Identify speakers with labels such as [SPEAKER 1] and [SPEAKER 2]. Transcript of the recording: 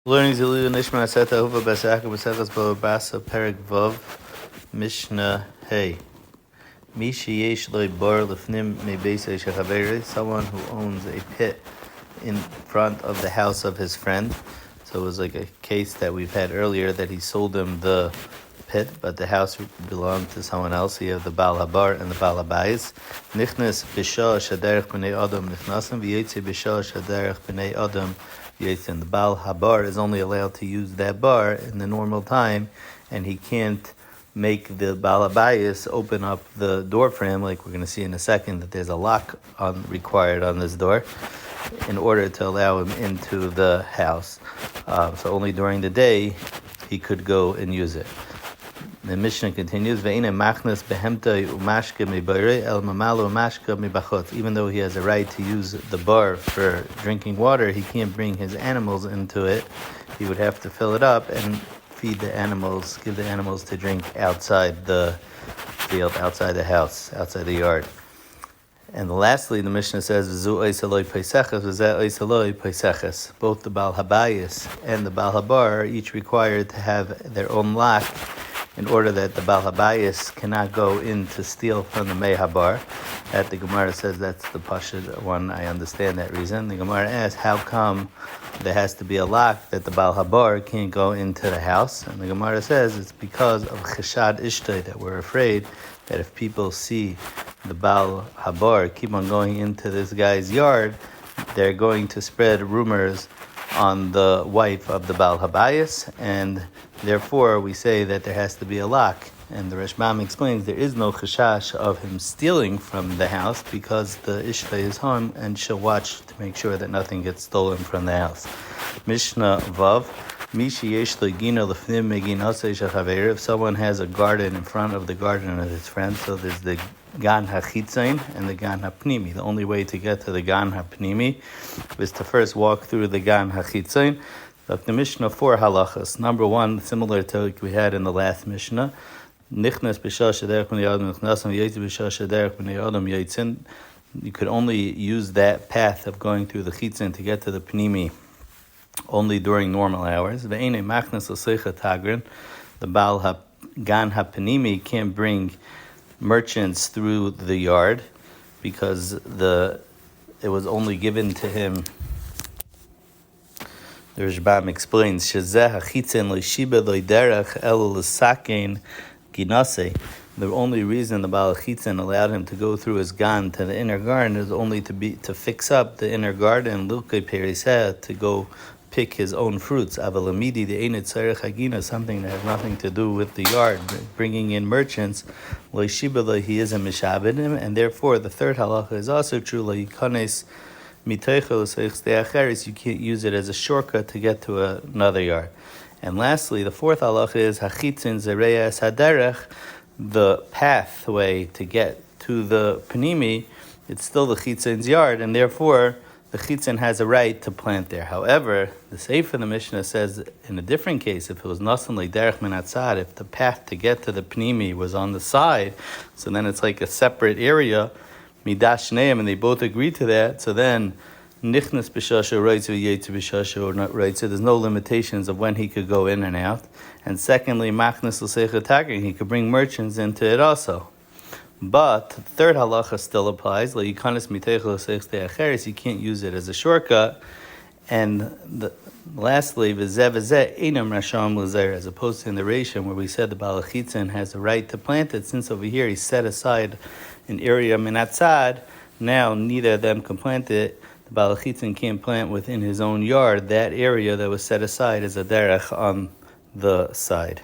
[SPEAKER 1] Learning Zilu Nishmas Etta Ahuva Bava Basra Perek Vav Mishna Hey. Someone who owns a pit in front of the house of his friend. So it was like a case that we've had earlier that he sold him the pit, but the house belonged to someone else. You have the Baal Habar and the Baal Habayis. Nichnas B'Shah Shaderech B'nei Adam Nichnasim V'Yetze B'Shah Shaderech B'nei Adam Yetze. The Baal Habar is only allowed to use that bar in the normal time, and he can't make the Baal Habayis open up the door for him, like we're going to see in a second that there's a lock required on this door in order to allow him into the house. So only during the day he could go and use it. The Mishnah continues, even though he has a right to use the bar for drinking water, he can't bring his animals into it. He would have to fill it up and feed the animals, give the animals to drink outside the field, outside the house, outside the yard. And lastly, the Mishnah says, both the Baal Habayis and the Baal Habar are each required to have their own lock in order that the Baal Habayis cannot go in to steal from the Mei Habar. That the Gemara says that's the Pashut one. I understand that reason. The Gemara asks, how come there has to be a lock that the Baal Habar can't go into the house? And the Gemara says it's because of Cheshad Ishtay, that we're afraid that if people see the Baal Habar keep on going into this guy's yard, they're going to spread rumors on the wife of the Baal Habayis, and therefore we say that there has to be a lock. And the Rashbam explains there is no chashash of him stealing from the house because the Ishta is home and she'll watch to make sure that nothing gets stolen from the house. Mishnah Vav. If someone has a garden in front of the garden of his friend, so there's the Gan HaChitzain and the Gan HaPnimi. The only way to get to the Gan HaPnimi is to first walk through the Gan HaChitzain. The Mishnah 4 halachas. Number 1, similar to what we had in the last Mishnah, Nichnas B'Shah Shaderech B'nei Adam Nichnasim Yetze B'Shah Shaderech B'nei Adam Yetzin. You could only use that path of going through the Chitzin to get to the Pnimi only during normal hours. The Baal Gan HaPnimi can't bring merchants through the yard because it was only given to him. The Rashbam explains, the only reason the Baal Chitzin allowed him to go through his gan to the inner garden is only to fix up the inner garden, to go pick his own fruits. Avalamidi, the Einit Tzarech Hagina, something that has nothing to do with the yard, bringing in merchants. He is a mishabedim, and therefore the third halacha is also true. You can't use it as a shortcut to get to another yard. And lastly, the fourth halacha is hachitzin zereyas haderech, the pathway to get to the panimi. It's still the chitzin's yard, and therefore the chitzin has a right to plant there. However, the Sefer the Mishnah says in a different case, if it was nasan derech min hatzad, if the path to get to the panimi was on the side, so then it's like a separate area, midash neim, and they both agree to that. So then nichnas b'shasha writes or yetze b'shasha or not writes. So there's no limitations of when he could go in and out. And secondly, machnas l'seicha tagging, he could bring merchants into it also. But the third halacha still applies. You can't use it as a shortcut. And lastly, as opposed to in the Rishon where we said the Baal Chitzin has a right to plant it, since over here he set aside an area minatzad, now neither of them can plant it. The Baal Chitzin can't plant within his own yard that area that was set aside as a derech on the side.